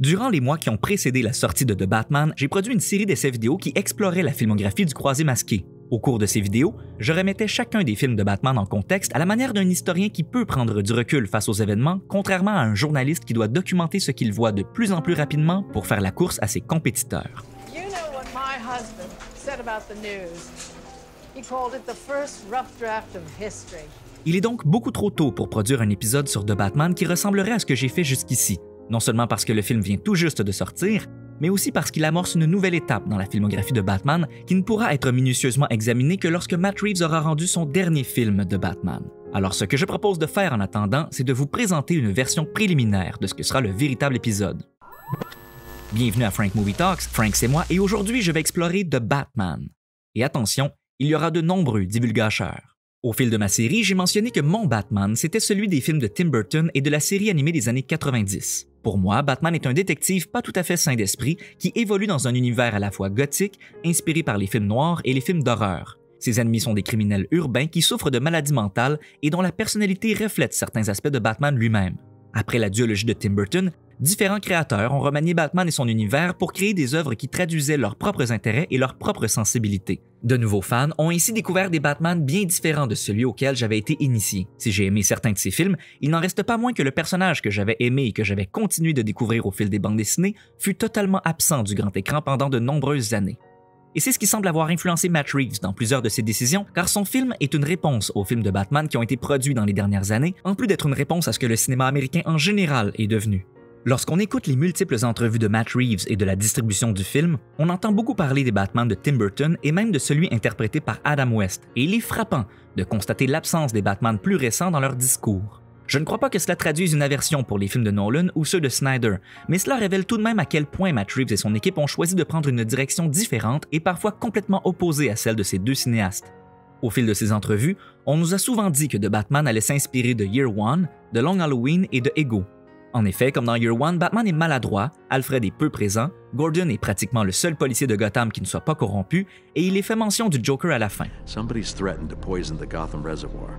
Durant les mois qui ont précédé la sortie de The Batman, j'ai produit une série d'essais vidéo qui explorait la filmographie du Croisé Masqué. Au cours de ces vidéos, je remettais chacun des films de Batman en contexte à la manière d'un historien qui peut prendre du recul face aux événements, contrairement à un journaliste qui doit documenter ce qu'il voit de plus en plus rapidement pour faire la course à ses compétiteurs. You know what my husband said about the news. He called it the first rough draft of history. Il est donc beaucoup trop tôt pour produire un épisode sur The Batman qui ressemblerait à ce que j'ai fait jusqu'ici, non seulement parce que le film vient tout juste de sortir, mais aussi parce qu'il amorce une nouvelle étape dans la filmographie de Batman qui ne pourra être minutieusement examinée que lorsque Matt Reeves aura rendu son dernier film de Batman. Alors ce que je propose de faire en attendant, c'est de vous présenter une version préliminaire de ce que sera le véritable épisode. Bienvenue à Frank Movie Talks, Frank c'est moi, et aujourd'hui je vais explorer The Batman. Et attention, il y aura de nombreux divulgateurs. Au fil de ma série, j'ai mentionné que mon Batman, c'était celui des films de Tim Burton et de la série animée des années 90. Pour moi, Batman est un détective pas tout à fait sain d'esprit qui évolue dans un univers à la fois gothique, inspiré par les films noirs et les films d'horreur. Ses ennemis sont des criminels urbains qui souffrent de maladies mentales et dont la personnalité reflète certains aspects de Batman lui-même. Après la duologie de Tim Burton, différents créateurs ont remanié Batman et son univers pour créer des œuvres qui traduisaient leurs propres intérêts et leurs propres sensibilités. De nouveaux fans ont ainsi découvert des Batman bien différents de celui auquel j'avais été initié. Si j'ai aimé certains de ces films, il n'en reste pas moins que le personnage que j'avais aimé et que j'avais continué de découvrir au fil des bandes dessinées fut totalement absent du grand écran pendant de nombreuses années. Et c'est ce qui semble avoir influencé Matt Reeves dans plusieurs de ses décisions, car son film est une réponse aux films de Batman qui ont été produits dans les dernières années, en plus d'être une réponse à ce que le cinéma américain en général est devenu. Lorsqu'on écoute les multiples entrevues de Matt Reeves et de la distribution du film, on entend beaucoup parler des Batman de Tim Burton et même de celui interprété par Adam West, et il est frappant de constater l'absence des Batman plus récents dans leur discours. Je ne crois pas que cela traduise une aversion pour les films de Nolan ou ceux de Snyder, mais cela révèle tout de même à quel point Matt Reeves et son équipe ont choisi de prendre une direction différente et parfois complètement opposée à celle de ces deux cinéastes. Au fil de ces entrevues, on nous a souvent dit que The Batman allait s'inspirer de Year One, de Long Halloween et de Ego. En effet, comme dans Year One, Batman est maladroit, Alfred est peu présent, Gordon est pratiquement le seul policier de Gotham qui ne soit pas corrompu, et il est fait mention du Joker à la fin. Somebody's threatened to poison the Gotham Reservoir.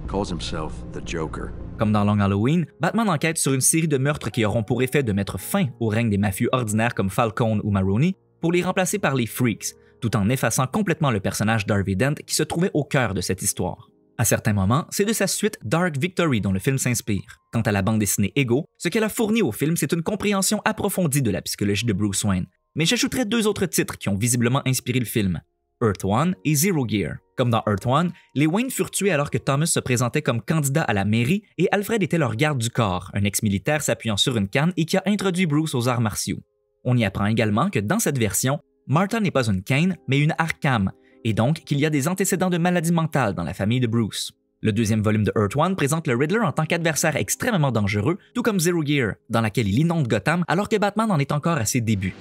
Calls himself the Joker. Comme dans Long Halloween, Batman enquête sur une série de meurtres qui auront pour effet de mettre fin au règne des mafieux ordinaires comme Falcone ou Maroni pour les remplacer par les Freaks, tout en effaçant complètement le personnage d'Harvey Dent qui se trouvait au cœur de cette histoire. À certains moments, c'est de sa suite Dark Victory dont le film s'inspire. Quant à la bande dessinée Ego, ce qu'elle a fourni au film, c'est une compréhension approfondie de la psychologie de Bruce Wayne. Mais j'ajouterai deux autres titres qui ont visiblement inspiré le film, Earth One et Zero Gear. Comme dans Earth One, les Wayne furent tués alors que Thomas se présentait comme candidat à la mairie et Alfred était leur garde du corps, un ex-militaire s'appuyant sur une canne et qui a introduit Bruce aux arts martiaux. On y apprend également que dans cette version, Martha n'est pas une Kane, mais une Arkham, et donc qu'il y a des antécédents de maladie mentale dans la famille de Bruce. Le deuxième volume de Earth One présente le Riddler en tant qu'adversaire extrêmement dangereux, tout comme Zero Gear, dans laquelle il inonde Gotham alors que Batman en est encore à ses débuts.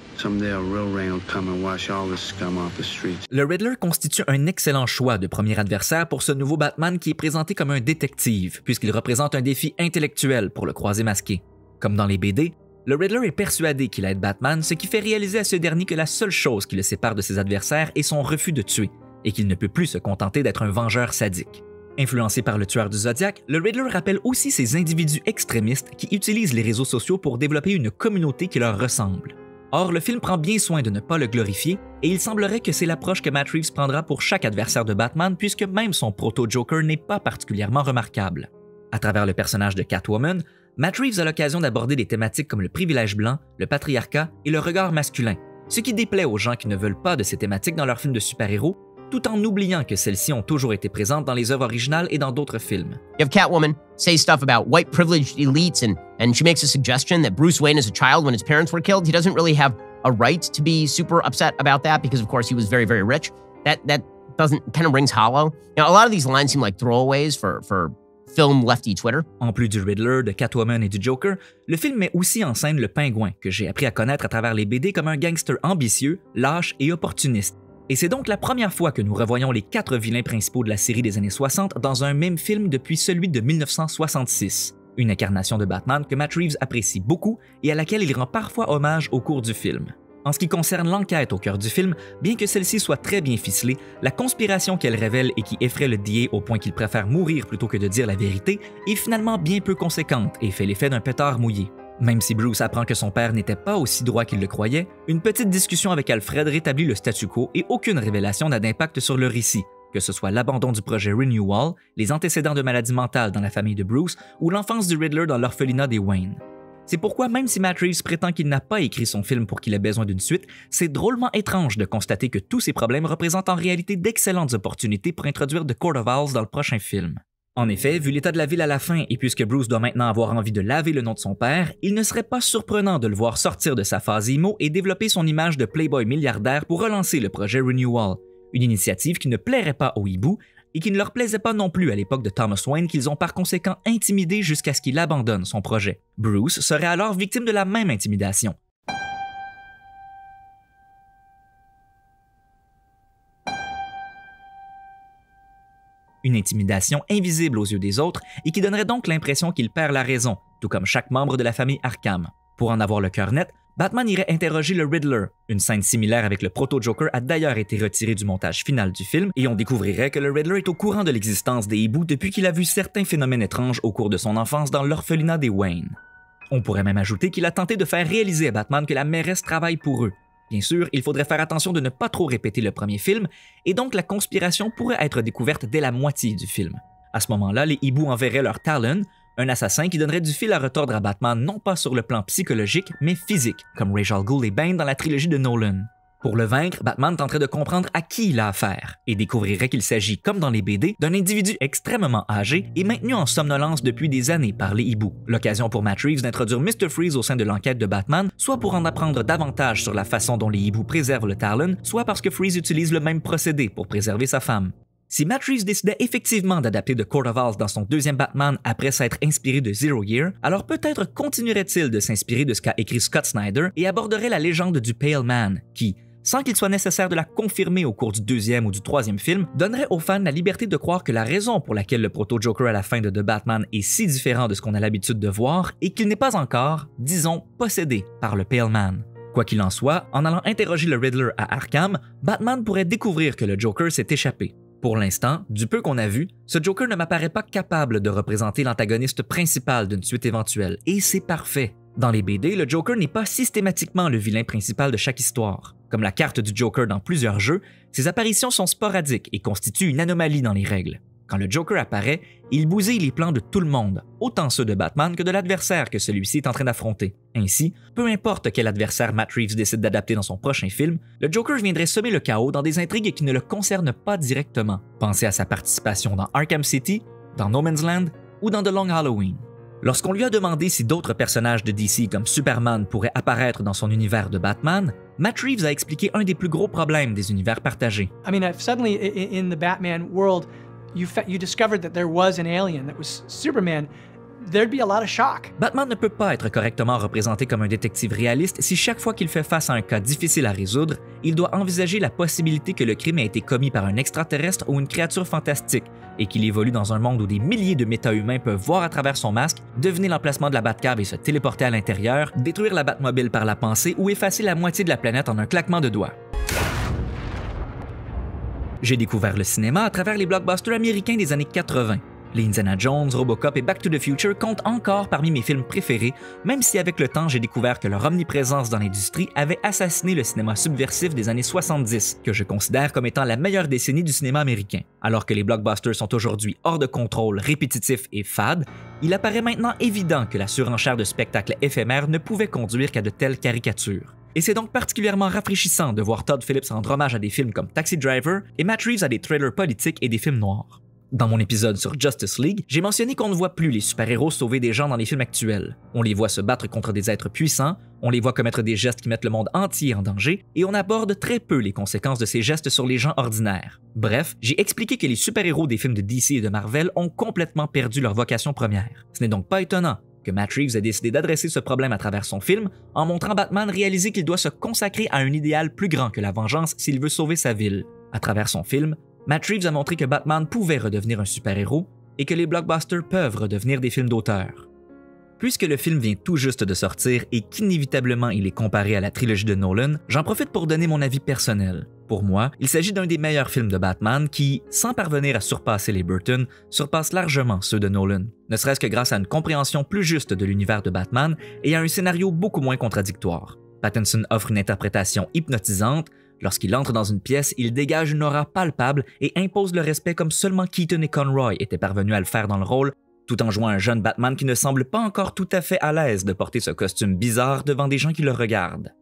Le Riddler constitue un excellent choix de premier adversaire pour ce nouveau Batman qui est présenté comme un détective, puisqu'il représente un défi intellectuel pour le Croisé Masqué. Comme dans les BD, le Riddler est persuadé qu'il aide Batman, ce qui fait réaliser à ce dernier que la seule chose qui le sépare de ses adversaires est son refus de tuer, et qu'il ne peut plus se contenter d'être un vengeur sadique. Influencé par le tueur du Zodiac, le Riddler rappelle aussi ces individus extrémistes qui utilisent les réseaux sociaux pour développer une communauté qui leur ressemble. Or, le film prend bien soin de ne pas le glorifier, et il semblerait que c'est l'approche que Matt Reeves prendra pour chaque adversaire de Batman puisque même son proto-Joker n'est pas particulièrement remarquable. À travers le personnage de Catwoman, Matt Reeves a l'occasion d'aborder des thématiques comme le privilège blanc, le patriarcat et le regard masculin, ce qui déplaît aux gens qui ne veulent pas de ces thématiques dans leurs films de super-héros, tout en oubliant que celles-ci ont toujours été présentes dans les œuvres originales et dans d'autres films. You have Catwoman say stuff about white privileged elites and she makes a suggestion that Bruce Wayne as a child when his parents were killed, he doesn't really have a right to be super upset about that because of course he was very, very rich. That kind of rings hollow. You know, a lot of these lines seem like throwaways for film lefty Twitter. En plus du Riddler, de Catwoman et du Joker, le film met aussi en scène le Pingouin, que j'ai appris à connaître à travers les BD comme un gangster ambitieux, lâche et opportuniste. Et c'est donc la première fois que nous revoyons les 4 vilains principaux de la série des années 60 dans un même film depuis celui de 1966. Une incarnation de Batman que Matt Reeves apprécie beaucoup et à laquelle il rend parfois hommage au cours du film. En ce qui concerne l'enquête au cœur du film, bien que celle-ci soit très bien ficelée, la conspiration qu'elle révèle et qui effraie le DA au point qu'il préfère mourir plutôt que de dire la vérité est finalement bien peu conséquente et fait l'effet d'un pétard mouillé. Même si Bruce apprend que son père n'était pas aussi droit qu'il le croyait, une petite discussion avec Alfred rétablit le statu quo et aucune révélation n'a d'impact sur le récit, que ce soit l'abandon du projet Renewal, les antécédents de maladie mentale dans la famille de Bruce ou l'enfance du Riddler dans l'orphelinat des Wayne. C'est pourquoi même si Matt Reeves prétend qu'il n'a pas écrit son film pour qu'il ait besoin d'une suite, c'est drôlement étrange de constater que tous ces problèmes représentent en réalité d'excellentes opportunités pour introduire The Court of Owls dans le prochain film. En effet, vu l'état de la ville à la fin et puisque Bruce doit maintenant avoir envie de laver le nom de son père, il ne serait pas surprenant de le voir sortir de sa phase emo et développer son image de playboy milliardaire pour relancer le projet Renewal, une initiative qui ne plairait pas aux hiboux et qui ne leur plaisait pas non plus à l'époque de Thomas Wayne qu'ils ont par conséquent intimidé jusqu'à ce qu'il abandonne son projet. Bruce serait alors victime de la même intimidation. Une intimidation invisible aux yeux des autres et qui donnerait donc l'impression qu'il perd la raison, tout comme chaque membre de la famille Arkham. Pour en avoir le cœur net, Batman irait interroger le Riddler. Une scène similaire avec le proto-Joker a d'ailleurs été retirée du montage final du film et on découvrirait que le Riddler est au courant de l'existence des hiboux depuis qu'il a vu certains phénomènes étranges au cours de son enfance dans l'orphelinat des Wayne. On pourrait même ajouter qu'il a tenté de faire réaliser à Batman que la mairesse travaille pour eux. Bien sûr, il faudrait faire attention de ne pas trop répéter le premier film, et donc la conspiration pourrait être découverte dès la moitié du film. À ce moment-là, les hiboux enverraient leur Talon, un assassin qui donnerait du fil à retordre à Batman non pas sur le plan psychologique, mais physique, comme Ra's al Ghul et Bane dans la trilogie de Nolan. Pour le vaincre, Batman tenterait de comprendre à qui il a affaire, et découvrirait qu'il s'agit, comme dans les BD, d'un individu extrêmement âgé et maintenu en somnolence depuis des années par les hiboux. L'occasion pour Matt Reeves d'introduire Mr. Freeze au sein de l'enquête de Batman, soit pour en apprendre davantage sur la façon dont les hiboux préservent le Talon, soit parce que Freeze utilise le même procédé pour préserver sa femme. Si Matt Reeves décidait effectivement d'adapter The Court of Owls dans son deuxième Batman après s'être inspiré de Zero Year, alors peut-être continuerait-il de s'inspirer de ce qu'a écrit Scott Snyder et aborderait la légende du Pale Man, qui, sans qu'il soit nécessaire de la confirmer au cours du deuxième ou du troisième film, donnerait aux fans la liberté de croire que la raison pour laquelle le proto-Joker à la fin de The Batman est si différent de ce qu'on a l'habitude de voir est qu'il n'est pas encore, disons, possédé par le Pale Man. Quoi qu'il en soit, en allant interroger le Riddler à Arkham, Batman pourrait découvrir que le Joker s'est échappé. Pour l'instant, du peu qu'on a vu, ce Joker ne m'apparaît pas capable de représenter l'antagoniste principal d'une suite éventuelle, et c'est parfait. Dans les BD, le Joker n'est pas systématiquement le vilain principal de chaque histoire. Comme la carte du Joker dans plusieurs jeux, ses apparitions sont sporadiques et constituent une anomalie dans les règles. Quand le Joker apparaît, il bousille les plans de tout le monde, autant ceux de Batman que de l'adversaire que celui-ci est en train d'affronter. Ainsi, peu importe quel adversaire Matt Reeves décide d'adapter dans son prochain film, le Joker viendrait semer le chaos dans des intrigues qui ne le concernent pas directement. Pensez à sa participation dans Arkham City, dans No Man's Land ou dans The Long Halloween. Lorsqu'on lui a demandé si d'autres personnages de DC comme Superman pourraient apparaître dans son univers de Batman, Matt Reeves a expliqué un des plus gros problèmes des univers partagés. I mean, if suddenly in the Batman world, you discovered that there was an alien that was Superman, there'd be a lot of shock. Batman ne peut pas être correctement représenté comme un détective réaliste si chaque fois qu'il fait face à un cas difficile à résoudre, il doit envisager la possibilité que le crime a été commis par un extraterrestre ou une créature fantastique et qu'il évolue dans un monde où des milliers de méta-humains peuvent voir à travers son masque, deviner l'emplacement de la Batcave et se téléporter à l'intérieur, détruire la Batmobile par la pensée ou effacer la moitié de la planète en un claquement de doigts. J'ai découvert le cinéma à travers les blockbusters américains des années 80. Les Indiana Jones, Robocop et Back to the Future comptent encore parmi mes films préférés, même si avec le temps j'ai découvert que leur omniprésence dans l'industrie avait assassiné le cinéma subversif des années 70, que je considère comme étant la meilleure décennie du cinéma américain. Alors que les blockbusters sont aujourd'hui hors de contrôle, répétitifs et fades, il apparaît maintenant évident que la surenchère de spectacles éphémères ne pouvait conduire qu'à de telles caricatures. Et c'est donc particulièrement rafraîchissant de voir Todd Phillips rendre hommage à des films comme Taxi Driver et Matt Reeves à des trailers politiques et des films noirs. Dans mon épisode sur Justice League, j'ai mentionné qu'on ne voit plus les super-héros sauver des gens dans les films actuels. On les voit se battre contre des êtres puissants, on les voit commettre des gestes qui mettent le monde entier en danger, et on aborde très peu les conséquences de ces gestes sur les gens ordinaires. Bref, j'ai expliqué que les super-héros des films de DC et de Marvel ont complètement perdu leur vocation première. Ce n'est donc pas étonnant que Matt Reeves ait décidé d'adresser ce problème à travers son film en montrant Batman réaliser qu'il doit se consacrer à un idéal plus grand que la vengeance s'il veut sauver sa ville. À travers son film, Matt Reeves a montré que Batman pouvait redevenir un super-héros et que les blockbusters peuvent redevenir des films d'auteur. Puisque le film vient tout juste de sortir et qu'inévitablement il est comparé à la trilogie de Nolan, j'en profite pour donner mon avis personnel. Pour moi, il s'agit d'un des meilleurs films de Batman qui, sans parvenir à surpasser les Burton, surpasse largement ceux de Nolan, ne serait-ce que grâce à une compréhension plus juste de l'univers de Batman et à un scénario beaucoup moins contradictoire. Pattinson offre une interprétation hypnotisante. Lorsqu'il entre dans une pièce, il dégage une aura palpable et impose le respect comme seulement Keaton et Conroy étaient parvenus à le faire dans le rôle, tout en jouant un jeune Batman qui ne semble pas encore tout à fait à l'aise de porter ce costume bizarre devant des gens qui le regardent.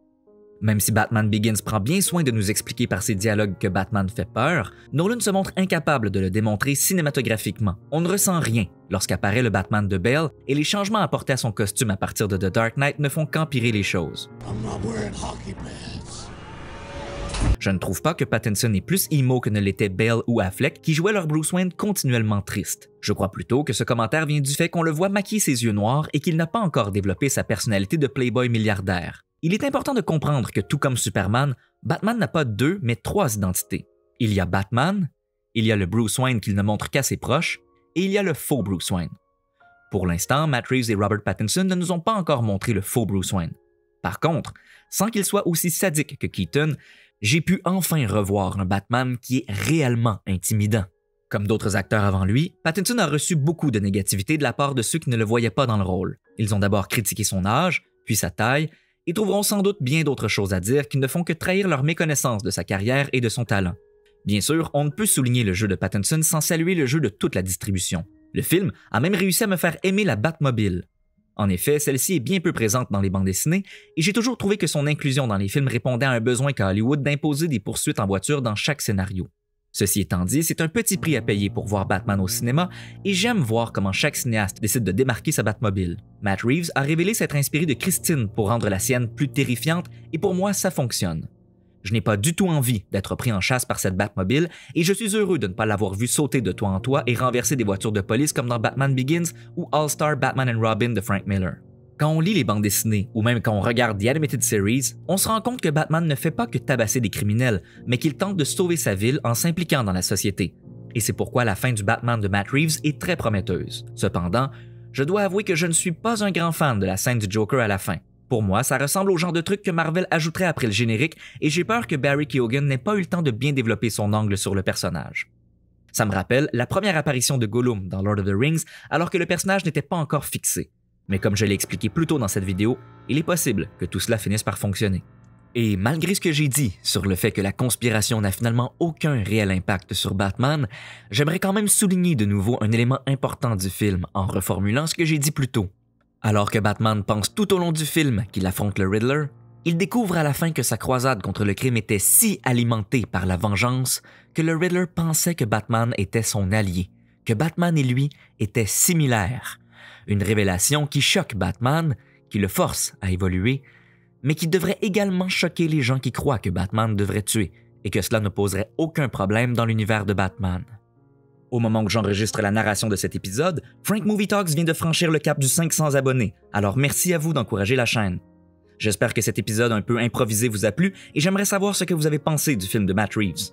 Même si Batman Begins prend bien soin de nous expliquer par ses dialogues que Batman fait peur, Nolan se montre incapable de le démontrer cinématographiquement. On ne ressent rien lorsqu'apparaît le Batman de Bale et les changements apportés à son costume à partir de The Dark Knight ne font qu'empirer les choses. Je ne trouve pas que Pattinson est plus emo que ne l'était Bale ou Affleck qui jouaient leur Bruce Wayne continuellement triste. Je crois plutôt que ce commentaire vient du fait qu'on le voit maquiller ses yeux noirs et qu'il n'a pas encore développé sa personnalité de playboy milliardaire. Il est important de comprendre que tout comme Superman, Batman n'a pas deux mais trois identités. Il y a Batman, il y a le Bruce Wayne qu'il ne montre qu'à ses proches, et il y a le faux Bruce Wayne. Pour l'instant, Matt Reeves et Robert Pattinson ne nous ont pas encore montré le faux Bruce Wayne. Par contre, sans qu'il soit aussi sadique que Keaton, j'ai pu enfin revoir un Batman qui est réellement intimidant. Comme d'autres acteurs avant lui, Pattinson a reçu beaucoup de négativité de la part de ceux qui ne le voyaient pas dans le rôle. Ils ont d'abord critiqué son âge, puis sa taille, et trouveront sans doute bien d'autres choses à dire qui ne font que trahir leur méconnaissance de sa carrière et de son talent. Bien sûr, on ne peut souligner le jeu de Pattinson sans saluer le jeu de toute la distribution. Le film a même réussi à me faire aimer la Batmobile. En effet, celle-ci est bien peu présente dans les bandes dessinées, et j'ai toujours trouvé que son inclusion dans les films répondait à un besoin qu'a Hollywood d'imposer des poursuites en voiture dans chaque scénario. Ceci étant dit, c'est un petit prix à payer pour voir Batman au cinéma, et j'aime voir comment chaque cinéaste décide de démarquer sa Batmobile. Matt Reeves a révélé s'être inspiré de Christine pour rendre la sienne plus terrifiante, et pour moi, ça fonctionne. Je n'ai pas du tout envie d'être pris en chasse par cette Batmobile, et je suis heureux de ne pas l'avoir vu sauter de toit en toit et renverser des voitures de police comme dans Batman Begins ou All-Star Batman and Robin de Frank Miller. Quand on lit les bandes dessinées, ou même quand on regarde The Animated Series, on se rend compte que Batman ne fait pas que tabasser des criminels, mais qu'il tente de sauver sa ville en s'impliquant dans la société. Et c'est pourquoi la fin du Batman de Matt Reeves est très prometteuse. Cependant, je dois avouer que je ne suis pas un grand fan de la scène du Joker à la fin. Pour moi, ça ressemble au genre de truc que Marvel ajouterait après le générique, et j'ai peur que Barry Keoghan n'ait pas eu le temps de bien développer son angle sur le personnage. Ça me rappelle la première apparition de Gollum dans Lord of the Rings, alors que le personnage n'était pas encore fixé. Mais comme je l'ai expliqué plus tôt dans cette vidéo, il est possible que tout cela finisse par fonctionner. Et malgré ce que j'ai dit sur le fait que la conspiration n'a finalement aucun réel impact sur Batman, j'aimerais quand même souligner de nouveau un élément important du film en reformulant ce que j'ai dit plus tôt. Alors que Batman pense tout au long du film qu'il affronte le Riddler, il découvre à la fin que sa croisade contre le crime était si alimentée par la vengeance que le Riddler pensait que Batman était son allié, que Batman et lui étaient similaires. Une révélation qui choque Batman, qui le force à évoluer, mais qui devrait également choquer les gens qui croient que Batman devrait tuer et que cela ne poserait aucun problème dans l'univers de Batman. Au moment où j'enregistre la narration de cet épisode, Frank Movie Talks vient de franchir le cap du 500 abonnés, alors merci à vous d'encourager la chaîne. J'espère que cet épisode un peu improvisé vous a plu et j'aimerais savoir ce que vous avez pensé du film de Matt Reeves.